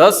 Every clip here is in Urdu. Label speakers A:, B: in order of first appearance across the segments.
A: 10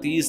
A: 30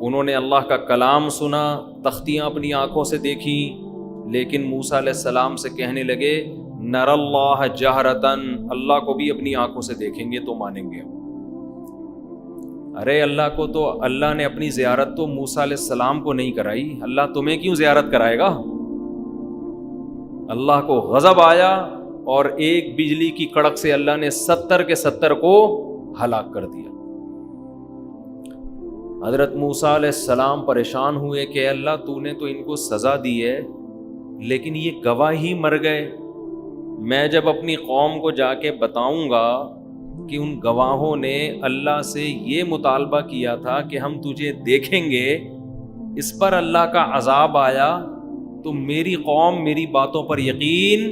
A: انہوں نے اللہ کا کلام سنا، تختیاں اپنی آنکھوں سے دیکھی، لیکن موسیٰ علیہ السلام سے کہنے لگے نر اللہ جہرتن، اللہ کو بھی اپنی آنکھوں سے دیکھیں گے تو مانیں گے۔ ارے اللہ کو تو اللہ نے اپنی زیارت تو موسیٰ علیہ السلام کو نہیں کرائی، اللہ تمہیں کیوں زیارت کرائے گا؟ اللہ کو غضب آیا اور ایک بجلی کی کڑک سے اللہ نے 70 کے 70 کو ہلاک کر دیا۔ حضرت موسیٰ علیہ السلام پریشان ہوئے کہ اللہ تو نے تو ان کو سزا دی ہے، لیکن یہ گواہ ہی مر گئے، میں جب اپنی قوم کو جا کے بتاؤں گا کہ ان گواہوں نے اللہ سے یہ مطالبہ کیا تھا کہ ہم تجھے دیکھیں گے، اس پر اللہ کا عذاب آیا، تو میری قوم میری باتوں پر یقین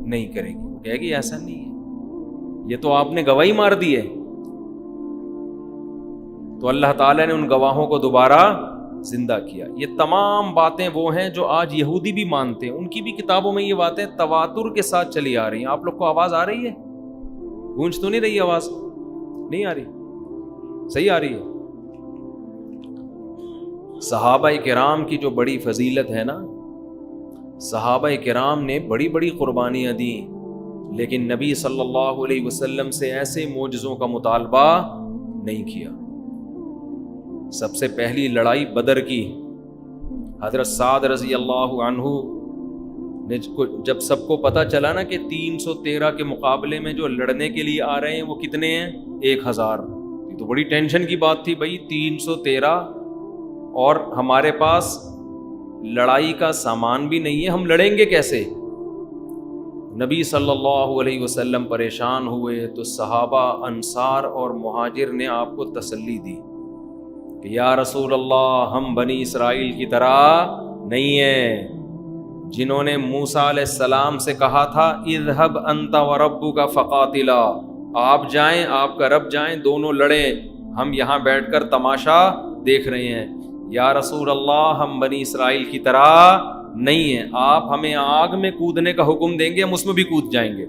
A: نہیں کرے گی۔ وہ کہے گی ایسا نہیں ہے، یہ تو آپ نے گواہی مار دی ہے۔ تو اللہ تعالیٰ نے ان گواہوں کو دوبارہ زندہ کیا۔ یہ تمام باتیں وہ ہیں جو آج یہودی بھی مانتے ہیں، ان کی بھی کتابوں میں یہ باتیں تواتر کے ساتھ چلی آ رہی ہیں۔ آپ لوگ کو آواز آ رہی ہے؟ گونج تو نہیں رہی آواز؟ نہیں آ رہی؟ صحیح آ رہی ہے؟ صحابہ کرام کی جو بڑی فضیلت ہے نا، صحابہ کرام نے بڑی بڑی قربانیاں دیں، لیکن نبی صلی اللہ علیہ وسلم سے ایسے معجزوں کا مطالبہ نہیں کیا۔ سب سے پہلی لڑائی بدر کی، حضرت سعد رضی اللہ عنہ نے جب سب کو پتہ چلا نا کہ 313 کے مقابلے میں جو لڑنے کے لیے آ رہے ہیں وہ کتنے ہیں؟ 1000۔ یہ تو بڑی ٹینشن کی بات تھی بھائی، 313 اور ہمارے پاس لڑائی کا سامان بھی نہیں ہے، ہم لڑیں گے کیسے؟ نبی صلی اللہ علیہ وسلم پریشان ہوئے تو صحابہ انصار اور مہاجر نے آپ کو تسلی دی کہ یا رسول اللہ، ہم بنی اسرائیل کی طرح نہیں ہیں جنہوں نے موسیٰ علیہ السلام سے کہا تھا اذهب انت وربک فقاتلا، آپ جائیں آپ کا رب جائیں دونوں لڑیں، ہم یہاں بیٹھ کر تماشا دیکھ رہے ہیں۔ یا رسول اللہ، ہم بنی اسرائیل کی طرح نہیں ہیں، آپ ہمیں آگ میں کودنے کا حکم دیں گے ہم اس میں بھی کود جائیں گے۔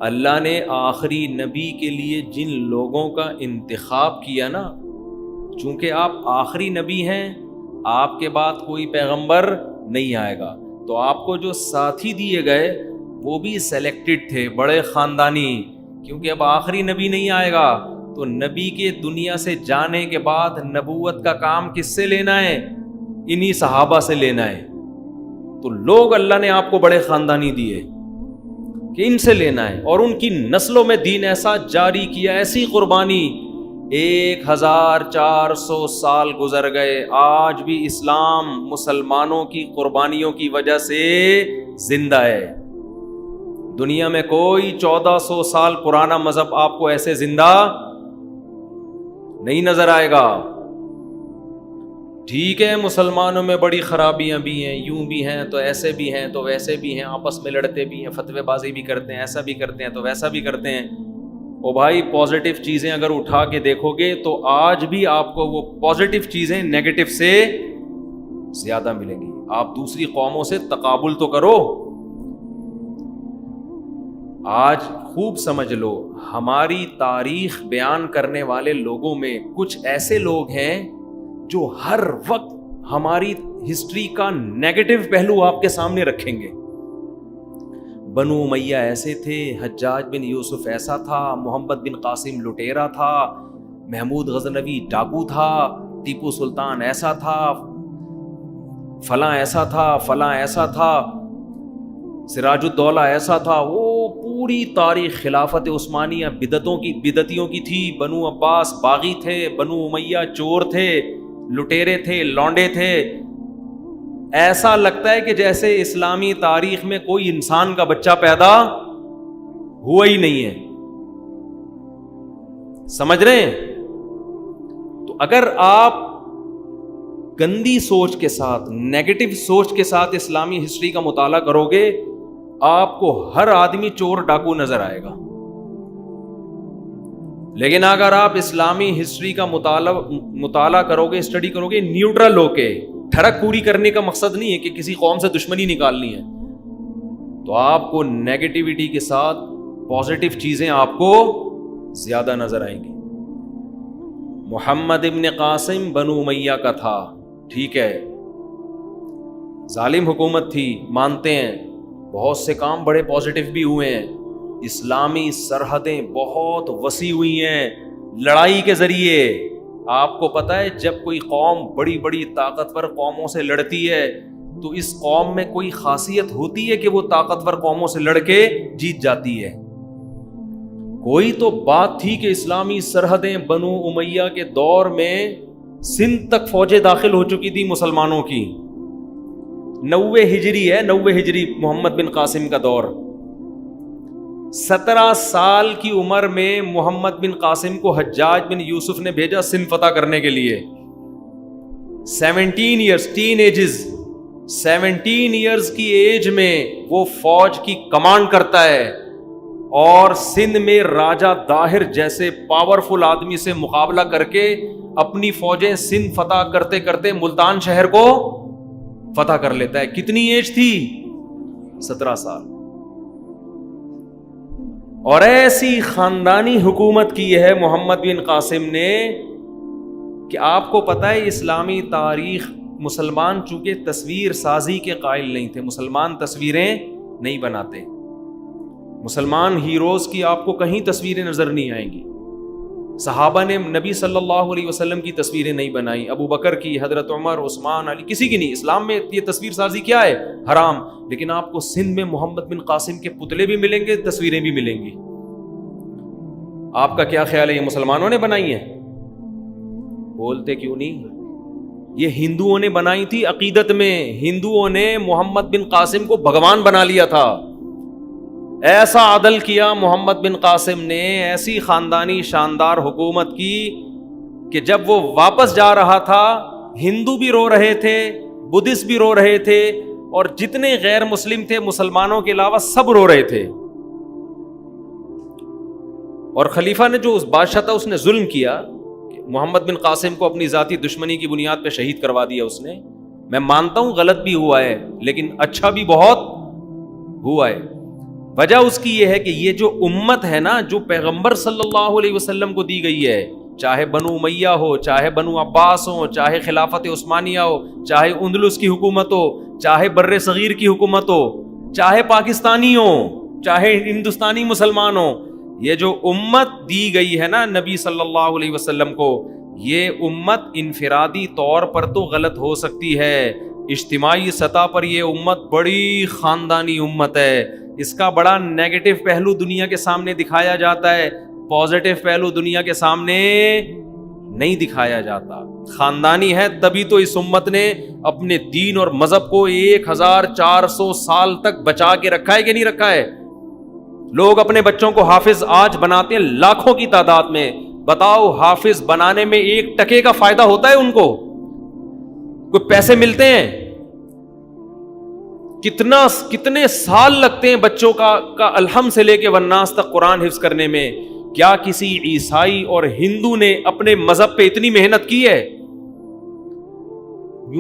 A: اللہ نے آخری نبی کے لیے جن لوگوں کا انتخاب کیا نا، چونکہ آپ آخری نبی ہیں، آپ کے بعد کوئی پیغمبر نہیں آئے گا، تو آپ کو جو ساتھی دیے گئے وہ بھی سلیکٹڈ تھے، بڑے خاندانی، کیونکہ اب آخری نبی نہیں آئے گا، تو نبی کے دنیا سے جانے کے بعد نبوت کا کام کس سے لینا ہے؟ انہی صحابہ سے لینا ہے۔ تو لوگ اللہ نے آپ کو بڑے خاندانی دیے کہ ان سے لینا ہے، اور ان کی نسلوں میں دین ایسا جاری کیا، ایسی قربانی، 1400 سال گزر گئے، آج بھی اسلام مسلمانوں کی قربانیوں کی وجہ سے زندہ ہے۔ دنیا میں کوئی 1400 سال پرانا مذہب آپ کو ایسے زندہ نہیں نظر آئے گا۔ ٹھیک ہے، مسلمانوں میں بڑی خرابیاں بھی ہیں، یوں بھی ہیں تو ایسے بھی ہیں تو ویسے بھی ہیں، آپس میں لڑتے بھی ہیں، فتوے بازی بھی کرتے ہیں، ایسا بھی کرتے ہیں تو ویسا بھی کرتے ہیں۔ او بھائی، پازیٹیو چیزیں اگر اٹھا کے دیکھو گے تو آج بھی آپ کو وہ پازیٹیو چیزیں نیگیٹو سے زیادہ ملیں گی۔ آپ دوسری قوموں سے تقابل تو کرو۔ آج خوب سمجھ لو، ہماری تاریخ بیان کرنے والے لوگوں میں کچھ ایسے لوگ ہیں جو ہر وقت ہماری ہسٹری کا نیگیٹو پہلو آپ کے سامنے رکھیں گے۔ بنو امیہ ایسے تھے، حجاج بن یوسف ایسا تھا، محمد بن قاسم لٹیرا تھا، محمود غزنوی ڈاکو تھا، ٹیپو سلطان ایسا تھا، فلاں ایسا تھا، فلاں ایسا تھا، سراج الدولہ ایسا تھا۔ وہ پوری تاریخ خلافت عثمانیہ بدعتیوں کی تھی۔ بنو عباس باغی تھے، بنو امیہ چور تھے، لٹیرے تھے، لونڈے تھے۔ ایسا لگتا ہے کہ جیسے اسلامی تاریخ میں کوئی انسان کا بچہ پیدا ہوا ہی نہیں ہے۔ سمجھ رہے ہیں؟ تو اگر آپ گندی سوچ کے ساتھ، نیگیٹو سوچ کے ساتھ اسلامی ہسٹری کا مطالعہ کرو گے، آپ کو ہر آدمی چور ڈاکو نظر آئے گا۔ لیکن اگر آپ اسلامی ہسٹری کا مطالعہ کرو گے، اسٹڈی کرو گے نیوٹرل ہو کے، ٹھڑک پوری کرنے کا مقصد نہیں ہے کہ کسی قوم سے دشمنی نکالنی ہے، تو آپ کو نیگیٹیوٹی کے ساتھ پازیٹیو چیزیں آپ کو زیادہ نظر آئیں گی۔ محمد ابن قاسم بنو امیہ کا تھا، ٹھیک ہے، ظالم حکومت تھی، مانتے ہیں، بہت سے کام بڑے پازیٹیو بھی ہوئے ہیں، اسلامی سرحدیں بہت وسیع ہوئی ہیں لڑائی کے ذریعے۔ آپ کو پتہ ہے جب کوئی قوم بڑی بڑی طاقتور قوموں سے لڑتی ہے تو اس قوم میں کوئی خاصیت ہوتی ہے کہ وہ طاقتور قوموں سے لڑ کے جیت جاتی ہے۔ کوئی تو بات تھی کہ اسلامی سرحدیں بنو امیہ کے دور میں سندھ تک فوجیں داخل ہو چکی تھی مسلمانوں کی۔ 90 ہجری ہے، 90 ہجری محمد بن قاسم کا دور۔ 17 سال کی عمر میں محمد بن قاسم کو حجاج بن یوسف نے بھیجا سندھ فتح کرنے کے لیے۔ 17 ایئرز، ٹین ایجز، 17 ایئرز کی ایج میں وہ فوج کی کمانڈ کرتا ہے اور سندھ میں راجہ داہر جیسے پاورفل آدمی سے مقابلہ کر کے اپنی فوجیں سندھ فتح کرتے کرتے ملتان شہر کو فتح کر لیتا ہے۔ کتنی ایج تھی؟ 17 سال۔ اور ایسی خاندانی حکومت کی ہے محمد بن قاسم نے کہ آپ کو پتہ ہے اسلامی تاریخ، مسلمان چونکہ تصویر سازی کے قائل نہیں تھے، مسلمان تصویریں نہیں بناتے، مسلمان ہیروز کی آپ کو کہیں تصویریں نظر نہیں آئیں گی۔ صحابہ نے نبی صلی اللہ علیہ وسلم کی تصویریں نہیں بنائی، ابو بکر کی، حضرت عمر، عثمان، علی، کسی کی نہیں۔ اسلام میں یہ تصویر سازی کیا ہے؟ حرام۔ لیکن آپ کو سندھ میں محمد بن قاسم کے پتلے بھی ملیں گے، تصویریں بھی ملیں گی۔ آپ کا کیا خیال ہے یہ مسلمانوں نے بنائی ہیں؟ بولتے کیوں نہیں؟ یہ ہندوؤں نے بنائی تھی عقیدت میں۔ ہندوؤں نے محمد بن قاسم کو بھگوان بنا لیا تھا۔ ایسا عدل کیا محمد بن قاسم نے، ایسی خاندانی شاندار حکومت کی کہ جب وہ واپس جا رہا تھا ہندو بھی رو رہے تھے، بدھسٹ بھی رو رہے تھے، اور جتنے غیر مسلم تھے مسلمانوں کے علاوہ سب رو رہے تھے۔ اور خلیفہ نے جو اس بادشاہ تھا اس نے ظلم کیا، محمد بن قاسم کو اپنی ذاتی دشمنی کی بنیاد پہ شہید کروا دیا اس نے۔ میں مانتا ہوں غلط بھی ہوا ہے لیکن اچھا بھی بہت ہوا ہے۔ وجہ اس کی یہ ہے کہ یہ جو امت ہے نا، جو پیغمبر صلی اللہ علیہ وسلم کو دی گئی ہے، چاہے بنو امیہ ہو، چاہے بنو عباس ہو، چاہے خلافت عثمانیہ ہو، چاہے اندلس کی حکومت ہو، چاہے بر صغیر کی حکومت ہو، چاہے پاکستانی ہو، چاہے ہندوستانی مسلمان ہو، یہ جو امت دی گئی ہے نا نبی صلی اللہ علیہ وسلم کو، یہ امت انفرادی طور پر تو غلط ہو سکتی ہے، اجتماعی سطح پر یہ امت بڑی خاندانی امت ہے۔ اس کا بڑا نیگیٹو پہلو دنیا کے سامنے دکھایا جاتا ہے، پازیٹیو پہلو دنیا کے سامنے نہیں دکھایا جاتا۔ خاندانی ہے تبھی تو اس امت نے اپنے دین اور مذہب کو 1400 سال تک بچا کے رکھا ہے کہ نہیں رکھا ہے۔ لوگ اپنے بچوں کو حافظ آج بناتے ہیں لاکھوں کی تعداد میں۔ بتاؤ حافظ بنانے میں 1 ٹکے کا فائدہ ہوتا ہے ان کو؟ کوئی پیسے ملتے ہیں؟ کتنے سال لگتے ہیں بچوں کا الحم سے لے کے والناس تک قرآن حفظ کرنے میں؟ کیا کسی عیسائی اور ہندو نے اپنے مذہب پہ اتنی محنت کی ہے؟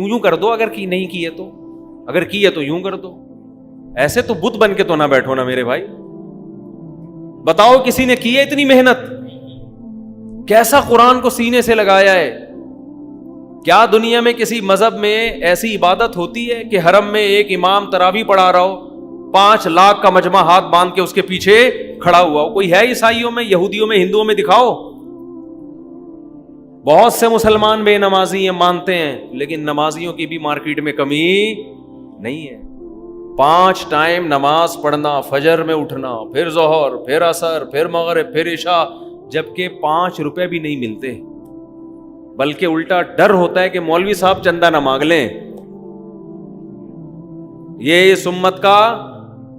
A: یوں کر دو، اگر کی نہیں کی ہے تو، اگر کی ہے تو یوں کر دو، ایسے تو بت بن کے تو نہ بیٹھو نا میرے بھائی۔ بتاؤ کسی نے کی ہے اتنی محنت؟ کیسا قرآن کو سینے سے لگایا ہے؟ کیا دنیا میں کسی مذہب میں ایسی عبادت ہوتی ہے کہ حرم میں ایک امام تراویح پڑھا رہا ہو، 5 لاکھ کا مجمع ہاتھ باندھ کے اس کے پیچھے کھڑا ہوا ہو؟ کوئی ہے عیسائیوں میں، یہودیوں میں، ہندوؤں میں؟ دکھاؤ۔ بہت سے مسلمان بے نمازی ہیں، مانتے ہیں، لیکن نمازیوں کی بھی مارکیٹ میں کمی نہیں ہے۔ 5 ٹائم نماز پڑھنا، فجر میں اٹھنا، پھر ظہر، پھر عصر، پھر مغرب، پھر عشاء، جبکہ 5 روپے بھی نہیں ملتے، بلکہ الٹا ڈر ہوتا ہے کہ مولوی صاحب چندہ نہ مانگ لیں۔ یہ اس امت کا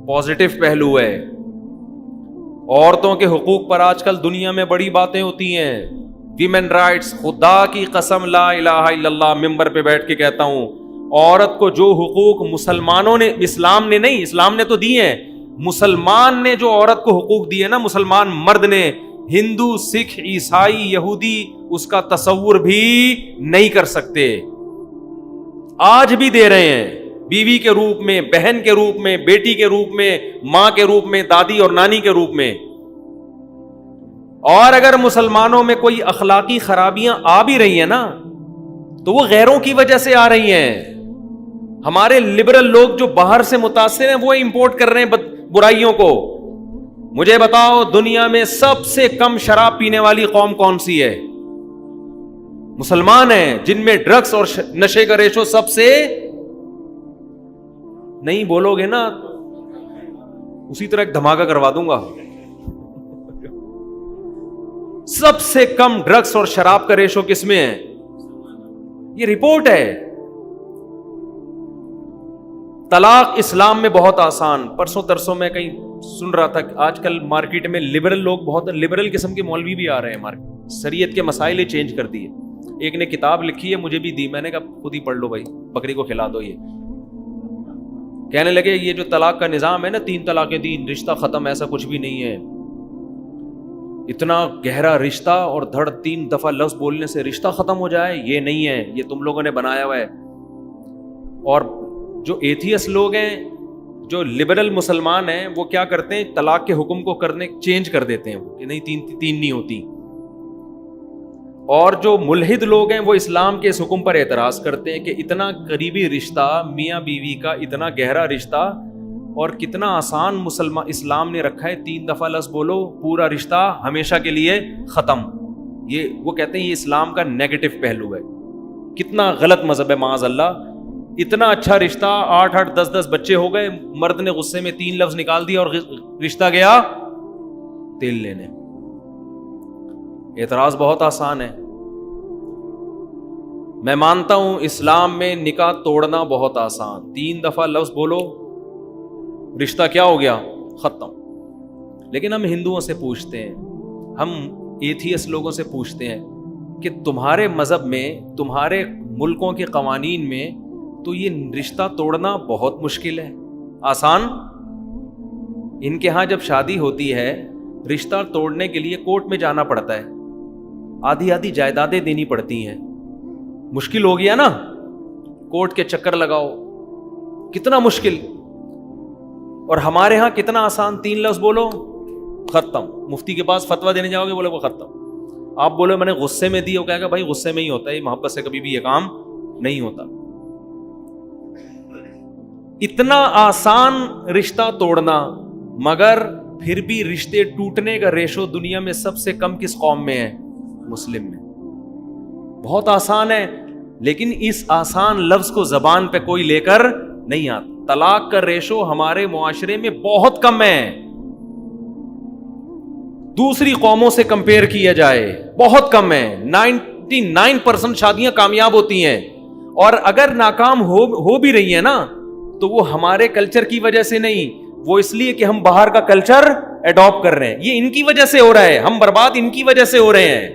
A: پازیٹیو پہلو ہے۔ عورتوں کے حقوق پر آج کل دنیا میں بڑی باتیں ہوتی ہیں، ویمن رائٹس۔ خدا کی قسم لا الہ الا اللہ ممبر پہ بیٹھ کے کہتا ہوں، عورت کو جو حقوق مسلمانوں نے، اسلام نے نہیں، اسلام نے تو دیے ہیں، مسلمان نے جو عورت کو حقوق دیے نا، مسلمان مرد نے، ہندو، سکھ، عیسائی، یہودی اس کا تصور بھی نہیں کر سکتے۔ آج بھی دے رہے ہیں، بیوی کے روپ میں، بہن کے روپ میں، بیٹی کے روپ میں، ماں کے روپ میں، دادی اور نانی کے روپ میں۔ اور اگر مسلمانوں میں کوئی اخلاقی خرابیاں آ بھی رہی ہیں نا تو وہ غیروں کی وجہ سے آ رہی ہیں. ہمارے لبرل لوگ جو باہر سے متاثر ہیں وہ امپورٹ کر رہے ہیں برائیوں کو. مجھے بتاؤ دنیا میں سب سے کم شراب پینے والی قوم کون سی ہے؟ مسلمان ہیں، جن میں ڈرگس اور نشے کا ریشو سب سے. نہیں بولو گے نا اسی طرح ایک دھماکہ کروا دوں گا. سب سے کم ڈرگس اور شراب کا ریشو کس میں ہے؟ یہ رپورٹ ہے. طلاق اسلام میں بہت آسان. پرسوں ترسوں میں کہیں سن رہا تھا کہ آج کل مارکیٹ میں لبرل لوگ، بہت لبرل قسم کے مولوی بھی آ رہے ہیں مارکیٹ، شریعت کے مسائل ہی چینج کر دیے. ایک نے کتاب لکھی ہے، مجھے بھی دی، میں نے کہا خود ہی پڑھ لو بھائی، بکری کو کھلا دو. یہ کہنے لگے یہ جو طلاق کا نظام ہے نا، 3 طلاقیں دی رشتہ ختم، ایسا کچھ بھی نہیں ہے. اتنا گہرا رشتہ اور 3 دفعہ لفظ بولنے سے رشتہ ختم ہو جائے، یہ نہیں ہے، یہ تم لوگوں نے بنایا ہوا ہے. اور جو ایتھیس لوگ ہیں، جو لبرل مسلمان ہیں، وہ کیا کرتے ہیں؟ طلاق کے حکم کو کرنے چینج کر دیتے ہیں کہ نہیں 3 نہیں ہوتی. اور جو ملحد لوگ ہیں وہ اسلام کے اس حکم پر اعتراض کرتے ہیں کہ اتنا قریبی رشتہ، میاں بیوی کا اتنا گہرا رشتہ، اور کتنا آسان اسلام نے رکھا ہے، 3 دفعہ لفظ بولو پورا رشتہ ہمیشہ کے لیے ختم. یہ وہ کہتے ہیں یہ اسلام کا نیگیٹو پہلو ہے. کتنا غلط مذہب ہے معاذ اللہ. اتنا اچھا رشتہ، 8 10 بچے ہو گئے، مرد نے غصے میں 3 لفظ نکال دیا اور رشتہ گیا تیل لینے. اعتراض بہت آسان ہے. میں مانتا ہوں اسلام میں نکاح توڑنا بہت آسان. 3 دفعہ لفظ بولو، رشتہ کیا ہو گیا؟ ختم. لیکن ہم ہندوؤں سے پوچھتے ہیں، ہم ایتھیس لوگوں سے پوچھتے ہیں کہ تمہارے مذہب میں، تمہارے ملکوں کے قوانین میں تو یہ رشتہ توڑنا بہت مشکل ہے، آسان؟ ان کے ہاں جب شادی ہوتی ہے، رشتہ توڑنے کے لیے کورٹ میں جانا پڑتا ہے، آدھی جائیدادیں دینی پڑتی ہیں. مشکل ہو گیا نا، کورٹ کے چکر لگاؤ، کتنا مشکل. اور ہمارے ہاں کتنا آسان، 3 لفظ بولو ختم. مفتی کے پاس فتویٰ دینے جاؤ گے، بولے وہ ختم. آپ بولے میں نے غصے میں دی، وہ کہے گا بھائی غصے میں ہی ہوتا ہے، محبت سے کبھی بھی یہ کام نہیں ہوتا. اتنا آسان رشتہ توڑنا، مگر پھر بھی رشتے ٹوٹنے کا ریشو دنیا میں سب سے کم کس قوم میں ہے؟ مسلم میں. بہت آسان ہے، لیکن اس آسان لفظ کو زبان پہ کوئی لے کر نہیں آتا. طلاق کا ریشو ہمارے معاشرے میں بہت کم ہے، دوسری قوموں سے کمپیئر کیا جائے بہت کم ہے. 99% شادیاں کامیاب ہوتی ہیں، اور اگر ناکام ہو بھی رہی ہیں نا تو وہ ہمارے کلچر کی وجہ سے نہیں، وہ اس لیے کہ ہم باہر کا کلچر اڈاپٹ کر رہے ہیں. یہ ان کی وجہ سے ہو رہا ہے، ہم برباد ان کی وجہ سے ہو رہے ہیں.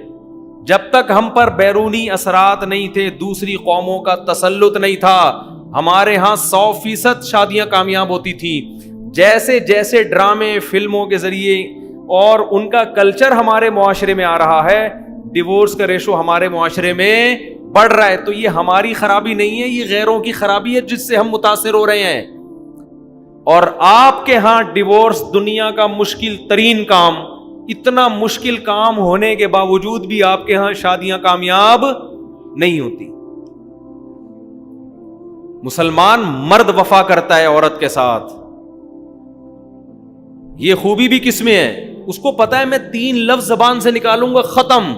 A: جب تک ہم پر بیرونی اثرات نہیں تھے، دوسری قوموں کا تسلط نہیں تھا، ہمارے ہاں 100% شادیاں کامیاب ہوتی تھی. جیسے جیسے ڈرامے، فلموں کے ذریعے اور ان کا کلچر ہمارے معاشرے میں آ رہا ہے، ڈیورس کا ریشو ہمارے معاشرے میں بڑھ رہا ہے. تو یہ ہماری خرابی نہیں ہے، یہ غیروں کی خرابی ہے جس سے ہم متاثر ہو رہے ہیں. اور آپ کے ہاں ڈیورس دنیا کا مشکل ترین کام، اتنا مشکل کام ہونے کے باوجود بھی آپ کے ہاں شادیاں کامیاب نہیں ہوتی. مسلمان مرد وفا کرتا ہے عورت کے ساتھ. یہ خوبی بھی کس میں ہے؟ اس کو پتا ہے میں 3 لفظ زبان سے نکالوں گا ختم.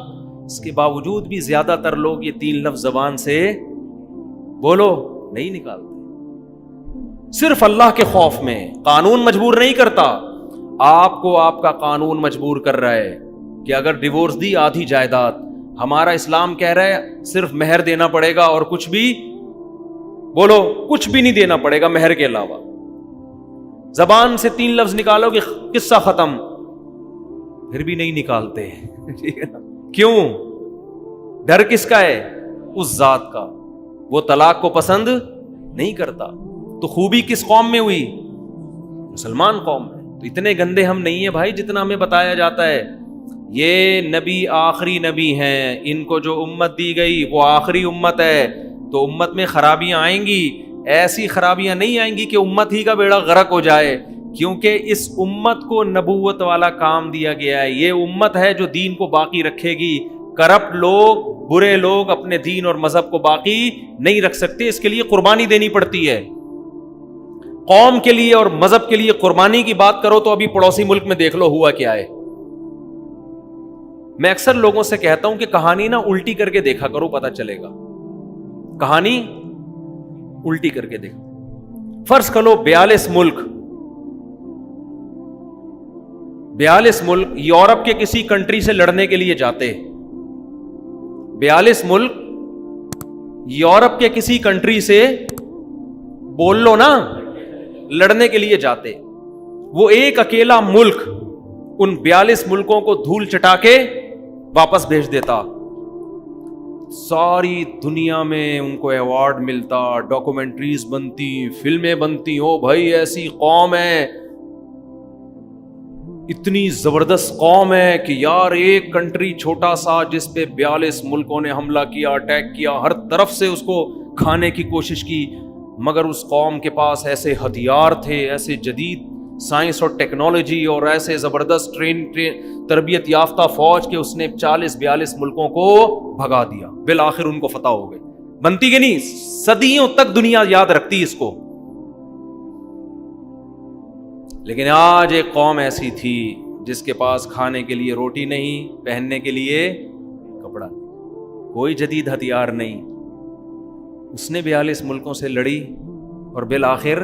A: اس کے باوجود بھی زیادہ تر لوگ یہ 3 لفظ زبان سے بولو نہیں نکالتے. صرف اللہ کے خوف میں. قانون مجبور نہیں کرتا آپ کو، آپ کا قانون مجبور کر رہا ہے کہ اگر ڈیورس دی آدھی جائیداد. ہمارا اسلام کہہ رہا ہے صرف مہر دینا پڑے گا، اور کچھ بھی بولو کچھ بھی نہیں دینا پڑے گا مہر کے علاوہ. زبان سے 3 لفظ نکالو گے قصہ ختم. پھر بھی نہیں نکالتے. کیوں؟ ڈر کس کا ہے؟ اس ذات کا. وہ طلاق کو پسند نہیں کرتا. تو خوبی کس قوم میں ہوئی؟ مسلمان قوم میں. تو اتنے گندے ہم نہیں ہیں بھائی جتنا ہمیں بتایا جاتا ہے. یہ نبی آخری نبی ہیں، ان کو جو امت دی گئی وہ آخری امت ہے. تو امت میں خرابیاں آئیں گی، ایسی خرابیاں نہیں آئیں گی کہ امت ہی کا بیڑا غرق ہو جائے. کیونکہ اس امت کو نبوت والا کام دیا گیا ہے. یہ امت ہے جو دین کو باقی رکھے گی. کرپٹ لوگ، برے لوگ اپنے دین اور مذہب کو باقی نہیں رکھ سکتے. اس کے لیے قربانی دینی پڑتی ہے. قوم کے لیے اور مذہب کے لیے قربانی کی بات کرو تو ابھی پڑوسی ملک میں دیکھ لو ہوا کیا ہے. میں اکثر لوگوں سے کہتا ہوں کہ کہانی نا الٹی کر کے دیکھا کرو، پتہ چلے گا. کہانی الٹی کر کے دیکھو. فرض کرو 42 ملک یورپ کے کسی کنٹری سے لڑنے کے لیے جاتے. 42 ملک یورپ کے کسی کنٹری سے بول لو نا لڑنے کے لیے جاتے. وہ ایک اکیلا ملک ان 42 ملکوں کو دھول چٹا کے واپس بھیج دیتا. ساری دنیا میں ان کو ایوارڈ ملتا، ڈاکومنٹریز بنتی، فلمیں بنتی. او بھائی ایسی قوم ہے، اتنی زبردست قوم ہے کہ یار ایک کنٹری چھوٹا سا جس پہ 42 ملکوں نے حملہ کیا، اٹیک کیا، ہر طرف سے اس کو کھانے کی کوشش کی، مگر اس قوم کے پاس ایسے ہتھیار تھے، ایسے جدید سائنس اور ٹیکنالوجی اور ایسے زبردست تربیت یافتہ فوج کہ اس نے 40-42 ملکوں کو بھگا دیا. بالآخر ان کو فتح ہو گئی. بنتی کہ نہیں؟ صدیوں تک دنیا یاد رکھتی اس کو. لیکن آج ایک قوم ایسی تھی جس کے پاس کھانے کے لیے روٹی نہیں، پہننے کے لیے کپڑا نہیں، کوئی جدید ہتھیار نہیں. اس نے 42 ملکوں سے لڑی اور بالآخر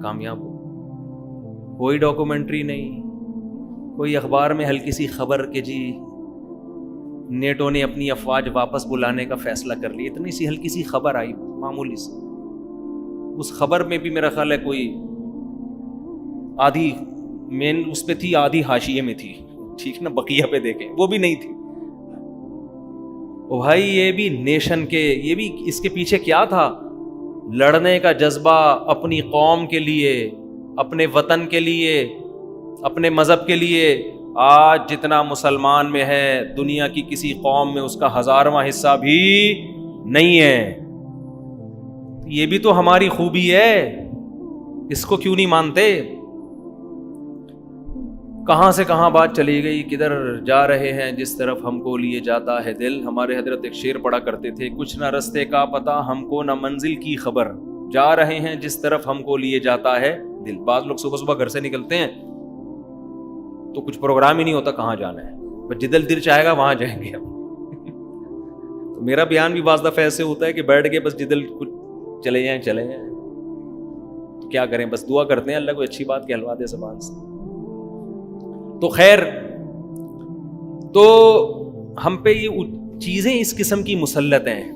A: کامیاب ہو. کوئی ڈاکومنٹری نہیں، کوئی اخبار میں ہلکی سی خبر کہ جی نیٹو نے اپنی افواج واپس بلانے کا فیصلہ کر لیا. اتنی سی ہلکی سی خبر آئی معمولی سی. اس خبر میں بھی میرا خیال ہے کوئی آدھی مین اس پہ تھی، آدھی حاشیے میں تھی، ٹھیک نا، بقیہ پہ دیکھیں وہ بھی نہیں تھی. او بھائی یہ بھی نیشن کے، یہ بھی اس کے پیچھے کیا تھا؟ لڑنے کا جذبہ اپنی قوم کے لیے، اپنے وطن کے لیے، اپنے مذہب کے لیے. آج جتنا مسلمان میں ہے دنیا کی کسی قوم میں اس کا 1000واں حصہ بھی نہیں ہے. یہ بھی تو ہماری خوبی ہے، اس کو کیوں نہیں مانتے؟ کہاں سے کہاں بات چلی گئی، کدھر جا رہے ہیں جس طرف ہم کو لیے جاتا ہے دل. ہمارے حضرت ایک شعر پڑھا کرتے تھے، کچھ نہ رستے کا پتہ ہم کو نہ منزل کی خبر، جا رہے ہیں جس طرف ہم کو لیے جاتا ہے دل. بعض لوگ صبح صبح گھر سے نکلتے ہیں تو کچھ پروگرام ہی نہیں ہوتا کہاں جانا ہے، بس جدھر دل چاہے گا وہاں جائیں گے. تو میرا بیان بھی بعض دفعہ ایسے ہوتا ہے کہ بیٹھ کے بس جدھر چلے جائیں تو کیا کریں، بس دعا کرتے ہیں اللہ کو اچھی بات کہلوا دے زبان سے. تو خیر، تو ہم پہ یہ چیزیں اس قسم کی مسلط ہیں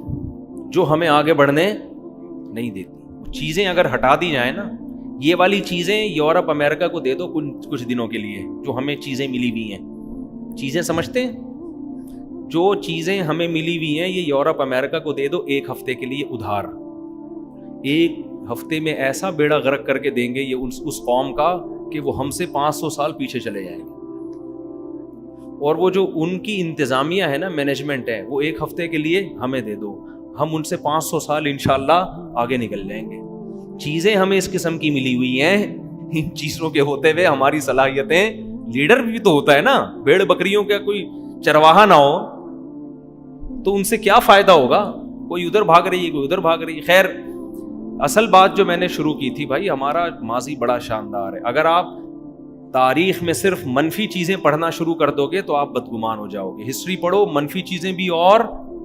A: جو ہمیں آگے بڑھنے نہیں دیتی. چیزیں اگر ہٹا دی جائیں نا، یہ والی چیزیں یورپ امریکہ کو دے دو کچھ دنوں کے لیے، جو ہمیں چیزیں ملی ہوئی ہیں. چیزیں سمجھتے ہیں؟ جو چیزیں ہمیں ملی ہوئی ہیں یہ یورپ امریکہ کو دے دو ایک ہفتے کے لیے ادھار. ایک ہفتے میں ایسا بیڑا غرق کر کے دیں گے یہ اس قوم کا کہ وہ ہم سے 500 سال پیچھے چلے جائیں گے. اور وہ جو ان کی انتظامیہ ہے نا، مینجمنٹ ہے، وہ ایک ہفتے کے لیے ہمیں دے دو، ہم ان سے 500 سال انشاءاللہ آگے نکل جائیں گے. چیزیں ہمیں اس قسم کی ملی ہوئی ہیں، ان چیزوں کے ہوتے ہوئے ہماری صلاحیتیں، لیڈر بھی تو ہوتا ہے نا، بھیڑ بکریوں کا کوئی چرواہا نہ ہو تو ان سے کیا فائدہ ہوگا؟ کوئی ادھر بھاگ رہی ہے، کوئی ادھر بھاگ رہی ہے. خیر، اصل بات جو میں نے شروع کی تھی، بھائی ہمارا ماضی بڑا شاندار ہے. اگر آپ تاریخ میں صرف منفی چیزیں پڑھنا شروع کر دو گے تو آپ بدگمان ہو جاؤ گے. ہسٹری پڑھو، منفی چیزیں بھی اور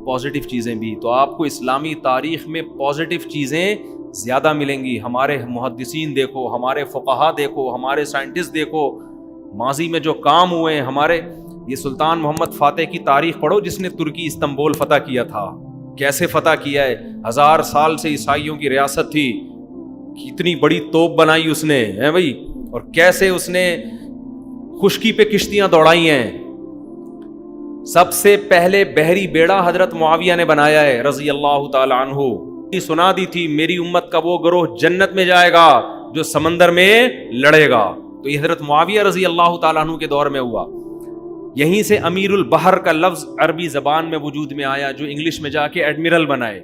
A: پازیٹیو چیزیں بھی، تو آپ کو اسلامی تاریخ میں پازیٹیو چیزیں زیادہ ملیں گی. ہمارے محدثین دیکھو، ہمارے فقہا دیکھو، ہمارے سائنٹسٹ دیکھو، ماضی میں جو کام ہوئے ہیں. ہمارے یہ سلطان محمد فاتح کی تاریخ پڑھو جس نے ترکی استنبول فتح کیا تھا. کیسے فتح کیا ہے؟ 1000 سال سے عیسائیوں کی ریاست تھی، کتنی بڑی توپ بنائی اس نے ہے بھائی، اور کیسے اس نے خشکی پہ کشتیاں دوڑائی ہیں. سب سے پہلے بحری بیڑا حضرت معاویہ نے بنایا ہے رضی اللہ تعالی عنہ. سنا دی تھی میری امت کا وہ گروہ جنت میں جائے گا جو سمندر میں لڑے گا. تو یہ حضرت معاویہ رضی اللہ تعالی عنہ کے دور میں ہوا. یہیں سے امیر البحر کا لفظ عربی زبان میں وجود میں آیا جو انگلش میں جا کے ایڈمرل بنائے.